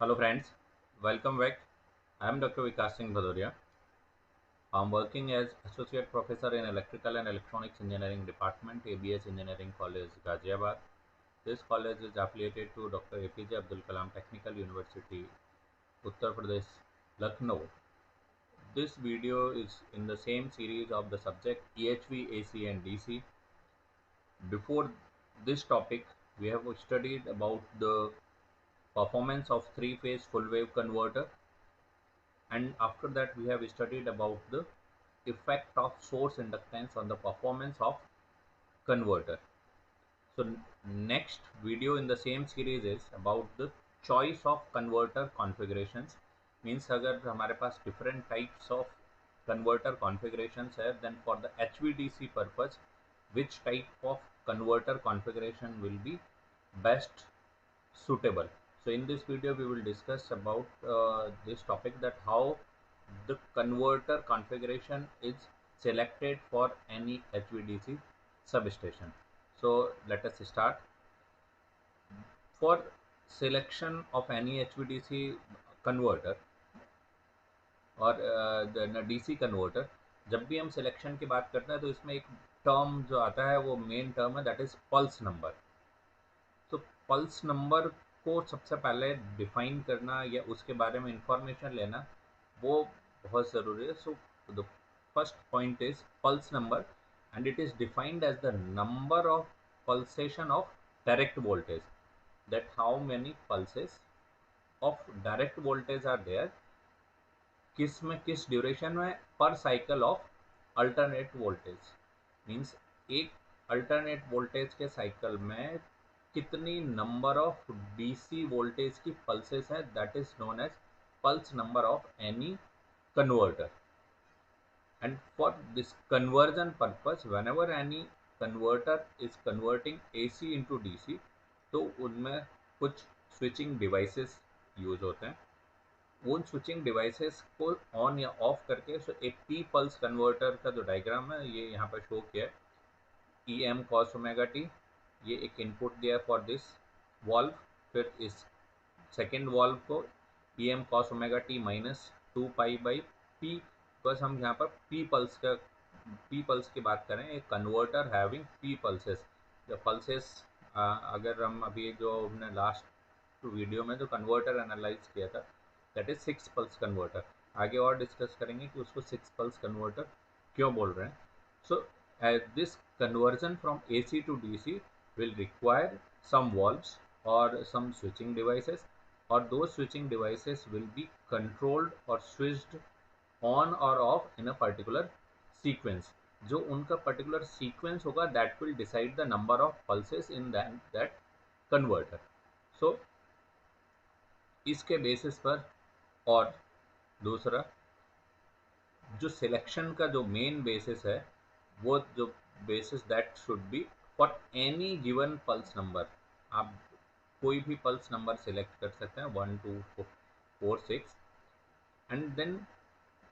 Hello friends, welcome back. I am Dr. Vikas Singh Bhadoria. I am working as Associate Professor in Electrical and Electronics Engineering Department, ABS Engineering College, Ghaziabad. This college is affiliated to Dr. APJ Abdul Kalam Technical University, Uttar Pradesh, Lucknow. This video is in the same series of the subject EHV, AC and DC. Before this topic, we have studied about the performance of three-phase full wave converter, and after that we have studied about the effect of source inductance on the performance of converter. So next video in the same series is about the choice of converter configurations. Means अगर हमारे पास different types of converter configurations है, then for the HVDC purpose which type of converter configuration will be best suitable. So in this video we will discuss about this topic, that how the converter configuration is selected for any HVDC substation. So let us start. For selection of any HVDC converter और DC converter, जब भी हम selection की बात करते हैं तो इसमें एक टर्म जो आता है वो मेन टर्म है, दैट इज पल्स नंबर. तो पल्स नंबर को सबसे पहले डिफाइन करना या उसके बारे में इंफॉर्मेशन लेना वो बहुत ज़रूरी है. So the first point is pulse number, and it is defined as the number of pulsation of direct voltage, that how many pulses of direct voltage are there, किस में किस ड्यूरेशन में per cycle of alternate voltage. Means एक alternate voltage के cycle में कितनी number of DC voltage की pulses है, that is known as pulse number of any converter. And for this conversion purpose, whenever any converter is converting AC into DC, तो उनमें कुछ switching devices use होते हैं. उन स्विचिंग डिवाइसेस को on या ऑफ करके, सो एक पी पल्स कन्वर्टर का जो डायग्राम है ये यहाँ पर शो किया है, E M cos omega T, ये एक इनपुट दिया है फॉर दिस वॉल्व. फिर इस सेकेंड वॉल्व को E M cos omega T minus 2 pi, बस हम यहाँ पर पी पल्स की बात करें, एक converter having P pulses. The pulses, अगर हम अभी जो हमने लास्ट वीडियो में जो कन्वर्टर एनालाइज किया था, दैट इज 6 पल्स कन्वर्टर. आगे और डिस्कस करेंगे कि उसको 6 पल्स कन्वर्टर क्यों बोल रहे हैं. सो this conversion from AC to DC will require some valves or some switching devices, or those switching devices will be controlled or switched on or off in a particular sequence. जो उनका particular sequence होगा, that will decide the number of pulses in that converter. So इसके basis पर, और दूसरा जो selection का जो मेन बेसिस है, वो जो basis that should be for any given pulse number. आप कोई भी पल्स नंबर सिलेक्ट कर सकते हैं, 1 2 4 6, एंड देन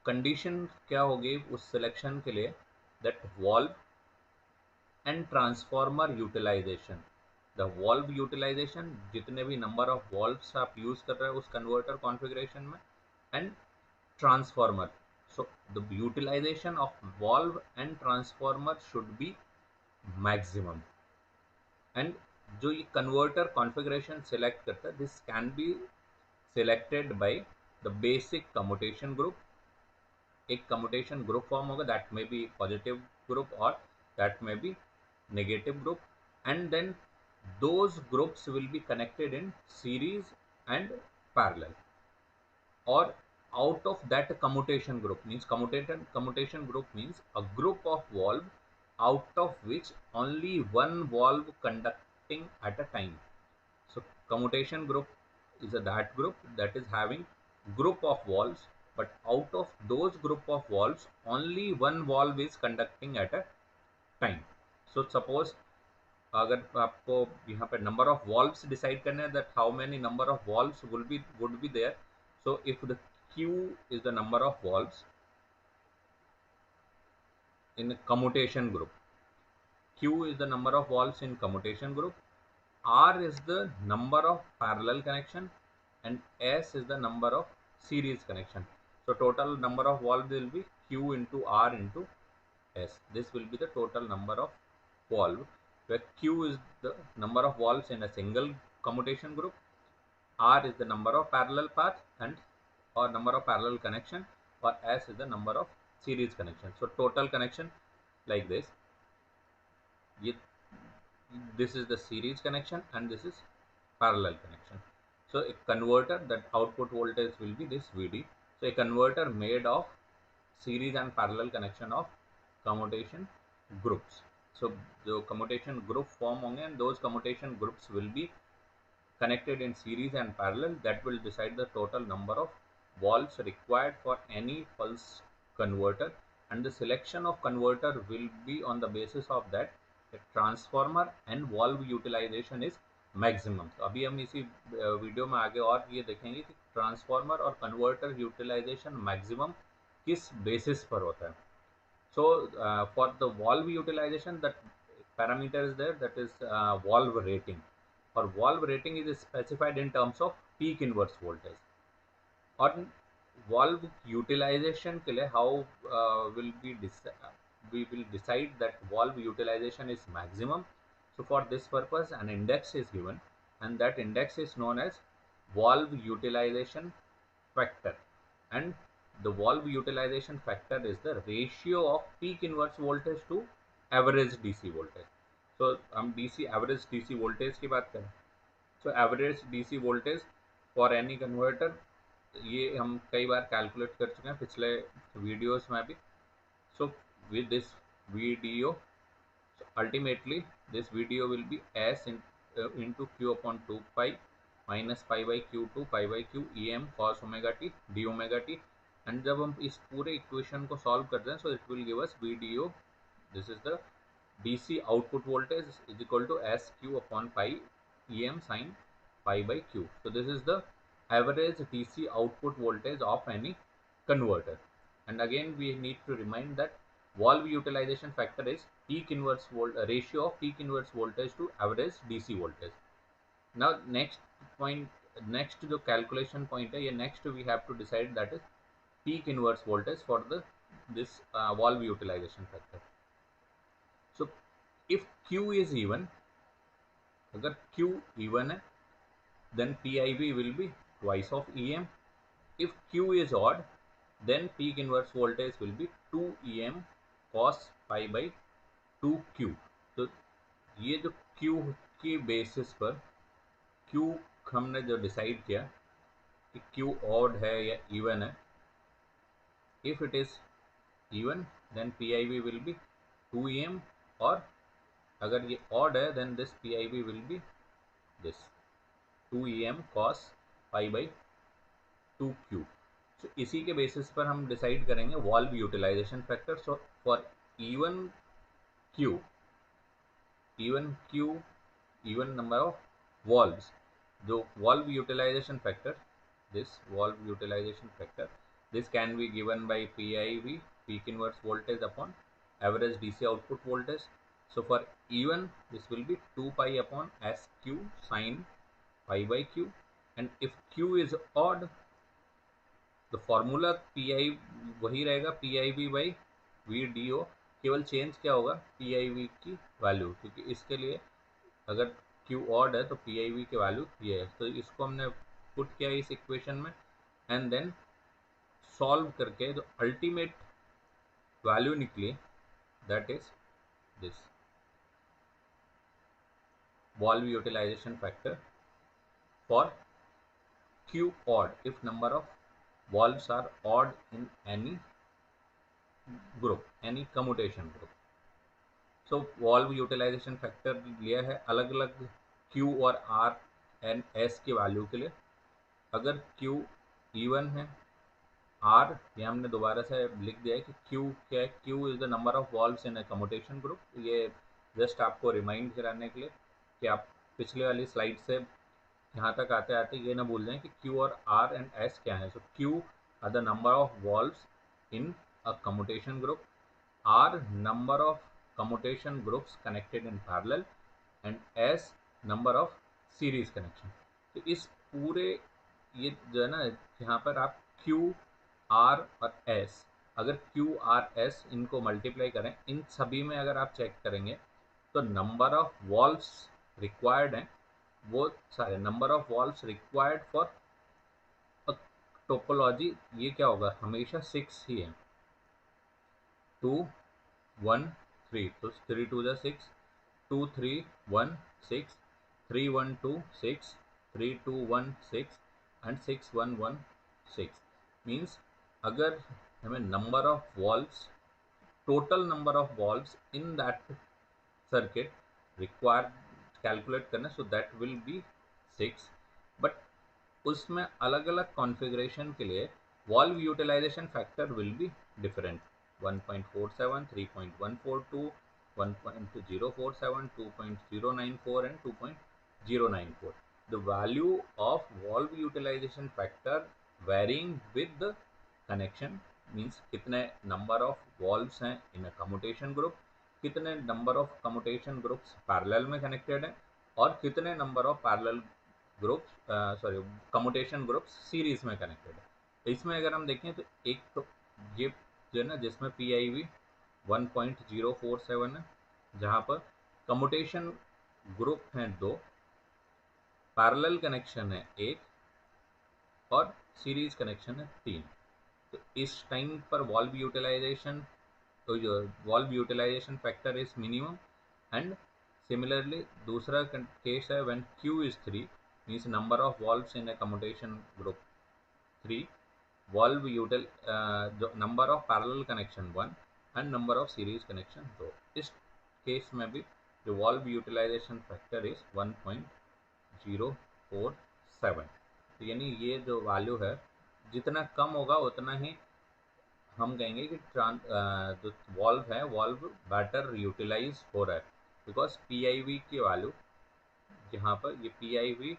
कंडीशन क्या होगी उस सिलेक्शन के लिए, that valve and transformer utilization. The valve utilization, जितने भी नंबर ऑफ वॉल्व्स आप यूज कर रहे हैं उस कन्वर्टर कॉन्फ़िगरेशन में, and transformer. So the utilization of valve and transformer should be maximum. And जो ये converter configuration select करता है, this can be selected by the basic commutation group. एक commutation group form होगा, that may be positive group or that may be negative group, and then those groups will be connected in series and parallel, or out of that commutation group. Means commutation group means a group of valve out of which only one valve conducting at a time. So commutation group is that group that is having group of valves, but out of those group of valves only one valve is conducting at a time. So suppose अगर आपको यहाँ पे number of valves decide करना है, that how many number of valves would be there. So if the Q is the number of valves in commutation group, Q is the number of valves in commutation group, R is the number of parallel connection, and S is the number of series connection. So total number of valves will be Q into R into S. This will be the total number of valve, where Q is the number of valves in a single commutation group, R is the number of parallel paths and or number of parallel connection, or S is the number of series connection. So total connection like this. This is the series connection and this is parallel connection. So a converter, that output voltage will be this Vd. So a converter made of series and parallel connection of commutation groups. So the commutation group form होंगे and those commutation groups will be connected in series and parallel. That will decide the total number of valves required for any pulse converter, and the selection of converter will be on the basis of that the transformer and valve utilization is maximum. तो अभी हम इसी video में आगे और ये देखेंगे कि ट्रांसफार्मर और कन्वर्टर यूटिलाइजेशन मैक्सिमम किस बेसिस पर होता है. So for the valve utilization, that parameter is there, that is valve rating, or valve rating is specified in terms of peak inverse voltage. और valve utilization के लिए how we will decide that valve utilization is maximum. So for this purpose an index is given, and that index is known as valve utilization factor, and the valve utilization factor is the ratio of peak inverse voltage to average DC voltage. So हम DC average DC voltage की बात करें. So average DC voltage for any converter, ये हम कई बार calculate कर चुके हैं पिछले वीडियोस में भी. So with this video, so ultimately this video will be S into Q upon 2 pi minus pi by Q2 pi by Q em cos omega t d omega t. And जब हम इस पूरे equation को solve करते हैं, so it will give us VDO. This is the DC output voltage is equal to SQ upon pi em sin pi by Q. So this is the average DC output voltage of any converter. And again we need to remind that valve utilization factor is peak inverse ratio of peak inverse voltage to average DC voltage. Now next जो calculation point है, ये next we have to decide, that is peak inverse voltage for this valve utilization factor. So if Q is even, अगर Q even है, then PIV will be twice of EM. If Q is odd, then peak inverse voltage will be 2 EM cos pi by 2Q. तो ये जो Q की basis पर Q हमने जो decide किया कि Q odd है या even है, if it is even then PIV will be 2 EM, और अगर ये odd है then this PIV will be this 2 EM cos pi by 2Q. So इसी के बेसिस पर हम डिसाइड करेंगे valve utilization factor. So for even Q, even number of valves, जो valve utilization factor, this valve utilization factor, this can be given by PIV, peak inverse voltage, upon average DC output voltage. So for even, this will be 2 pi upon SQ sin pi by Q, and if Q is odd, तो formula PI वही रहेगा, PIV by VDO. केवल change क्या होगा, PIV की value, क्योंकि इसके लिए अगर Q ऑड है तो PIV की वैल्यू ये है. तो इसको हमने पुट किया इस इक्वेशन में, एंड देन सॉल्व करके जो अल्टीमेट वैल्यू निकली, that is this valve utilization factor for Q odd if number of valves are odd in any group, any commutation group. So valve utilization factor लिया है अलग अलग Q और R and S की value के लिए. अगर Q इवन है, R ये हमने दोबारा से लिख दिया है कि Q क्या है, Q is the number of valves in a commutation group. ये जस्ट आपको रिमाइंड कराने के लिए कि आप पिछले वाली स्लाइड से यहाँ तक आते आते ये ना भूल जाएं कि Q और R एंड S क्या है. So Q are the number of valves in a commutation group, R number of commutation groups connected in parallel, and S number of series connection. तो इस पूरे ये जो है ना, यहाँ पर आप Q R और S, अगर Q R S इनको मल्टीप्लाई करें, इन सभी में अगर आप चेक करेंगे तो नंबर ऑफ वॉल्व्स रिक्वायर्ड हैं, वो सारे number of valves required for topology, ये क्या होगा, हमेशा 6 ही है। 2 1 3, तो 3 2 जा 6, 2 3 1 6, 3 1 2 6, 3 2 1 6 एंड 6 1 1 6। मीन्स अगर हमें number of valves, total number of valves in that circuit required calculate करना, so that will be 6। But उसमें अलग अलग कॉन्फ़िगरेशन के लिए valve utilization factor will be different, 1.47, 3.142, 1.047, 2.094 and 2.094. The value of valve utilization factor varying with the connection, means कितने number of valves हैं in a commutation group, कितने number of commutation groups parallel में connected हैं, और कितने number of parallel groups commutation groups series में connected है। इसमें अगर हम देखें तो एक तो ये जो है ना, जिसमें PIV 1.047 है, जहाँ पर कम्यूटेशन ग्रुप हैं 2, पैरेलल कनेक्शन है 1 और सीरीज कनेक्शन है 3। तो इस टाइम पर वॉल्व यूटिलाइजेशन, तो जो valve utilization factor is minimum. And similarly दूसरा केस है when Q is 3, means number of valves in a commutation group 3, valve util जो number of parallel connection 1 and number of series connection 2। इस case में भी जो valve utilization factor is 1.047। तो यानी ये जो वैल्यू है, जितना कम होगा उतना ही हम कहेंगे कि जो वॉल्व है, वॉल्व बेटर यूटिलाइज हो रहा है, बिकॉज PIV की वैल्यू, यहाँ पर ये PIV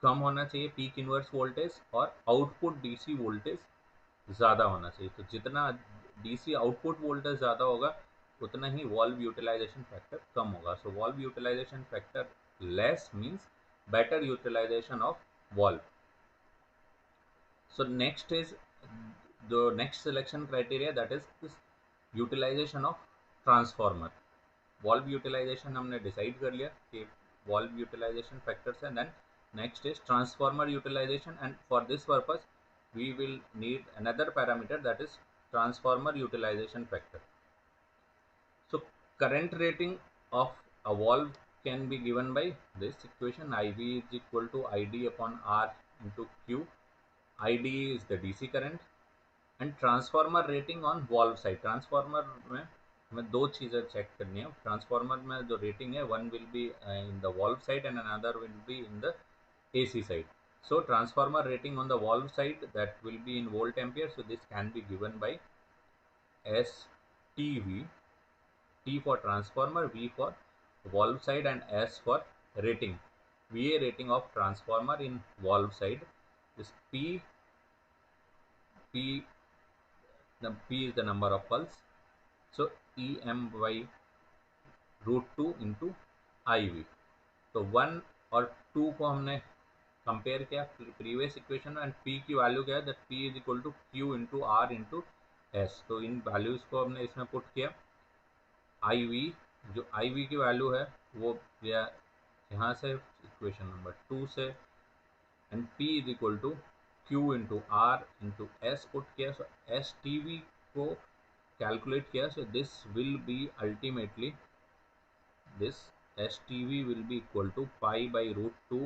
कम होना चाहिए, पीक इनवर्स वोल्टेज, और आउटपुट DC वोल्टेज ज़्यादा होना चाहिए। तो जितना DC आउटपुट वोल्टेज ज़्यादा होगा उतना ही वॉल्व यूटिलाइजेशन फैक्टर कम होगा। So valve utilization factor less means better utilization of valve. So next is the next selection criteria, that is this utilization of transformer. Valve utilization हमने decide कर लिया कि वॉल्व यूटिलाइजेशन फैक्टर्स है। Then next is transformer utilization, and for this purpose we will need another parameter, that is transformer utilization factor. So current rating of a valve can be given by this equation, IV is equal to ID upon R into Q. ID is the DC current and transformer rating on valve side. Transformer में हमें दो चीज़ें check करनी है। Transformer में जो rating है, one will be in the valve side and another will be in the AC side. So transformer rating on the valve side that will be in volt ampere, so this can be given by STV, T for transformer, V for valve side and S for rating. VA rating of transformer in valve side is P the P is the number of pulse, so EM by √2 into IV। तो 1 और 2 को हमने compare किया previous equation में, and P की value क्या है, that P is equal to Q into R into S। तो इन वैल्यूज को हमने इसमें पुट किया। IV, जो IV की वैल्यू है वो यहाँ से इक्वेशन नंबर 2 से, and P is equal to Q into R into S put किया। सो STV को calculate किया। So this will be ultimately, this STV will be equal to pi by √2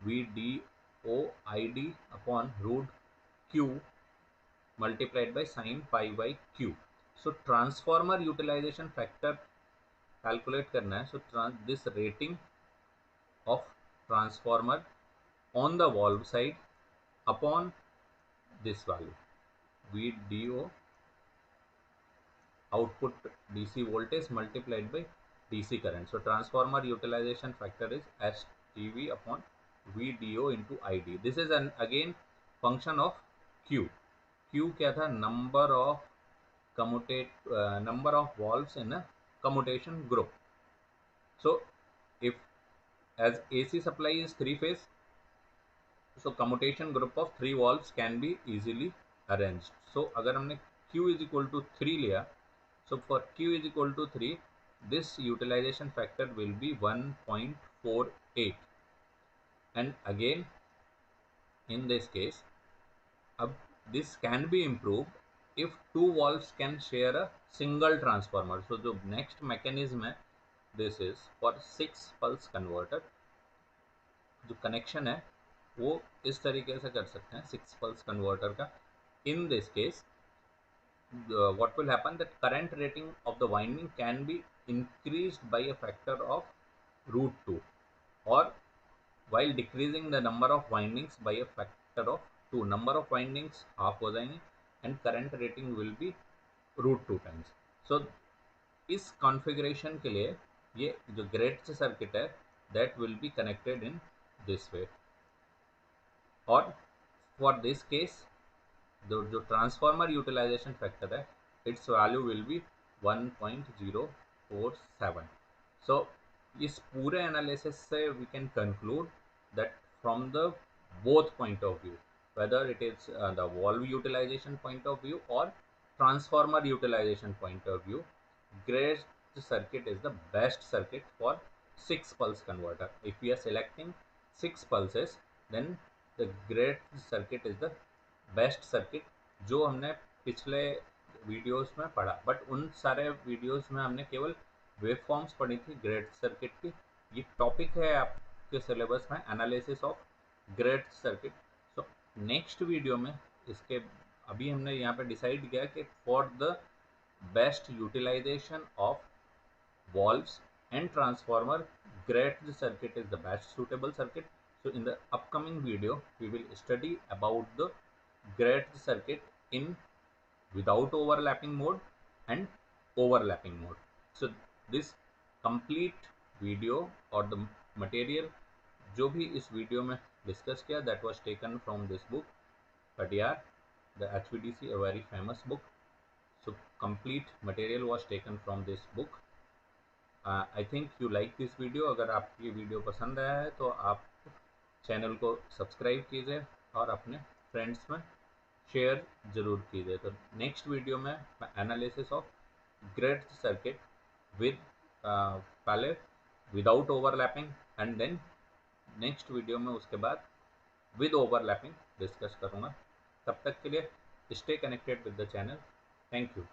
VDOID upon root Q multiplied by sin pi by Q। So transformer utilization factor calculate करना है। So this rating of transformer on the valve side upon this value VDO, output DC voltage multiplied by DC current. So transformer utilization factor is STV upon VDO into ID. This is an again function of Q. Q क्या था, number of number of valves in a commutation group. So if as AC supply is 3 phase, so commutation group of 3 valves can be easily arranged. So अगर हमने Q is equal to 3 लिया, so for Q is equal to 3, this utilization factor will be 1.48. And again, in this case, this can be improved if two valves can share a single transformer. So the next mechanism है, this is for 6 pulse converter. जो connection है वो इस तरीके से कर सकते हैं 6 pulse converter का. In this case, what will happen, that current rating of the winding can be increased by a factor of √2, or while decreasing the number of windings by a factor of 2. Number of windings half हो जाएंगे and current rating will be √2 times. So इस configuration के लिए ये जो grade circuit है that will be connected in this way, और for this case जो ट्रांसफॉर्मर यूटिलाइजेशन फैक्टर है it's value will be 1.047. So इस पूरे एनालिसिस से we can conclude that from the both point of view, whether it is the valve utilization point of view और transformer utilization point of view, gray circuit is the best circuit for 6 pulse converter. If we are selecting 6 pulses, then the gray circuit is the best circuit, जो हमने पिछले videos में पढ़ा. But उन सारे videos में हमने केवल वेव फॉर्म्स पढ़ी थी ग्रेड सर्किट की. ये टॉपिक है आपके सिलेबस में, analysis of Graetz circuit. So next video में इसके अभी हमने यहाँ पे डिसाइड किया कि for the best utilization of valves and transformer, grid circuit is the best suitable circuit. So in the upcoming video we will study about the grid circuit in without overlapping mode and overlapping mode. So this complete video or the material जो भी इस video में discuss किया, that was taken from this book Kadyar, the HVDC, a very famous book. So complete material was taken from this book. I think you like this video. अगर आपको ये video पसंद आया है तो आप चैनल को सब्सक्राइब कीजिए और अपने फ्रेंड्स में शेयर ज़रूर कीजिए. तो नेक्स्ट वीडियो में analysis of grid circuit with पहले without overlapping and then next video में उसके बाद विद ओवरलैपिंग डिस्कस करूँगा. तब तक के लिए stay connected with the channel. Thank you.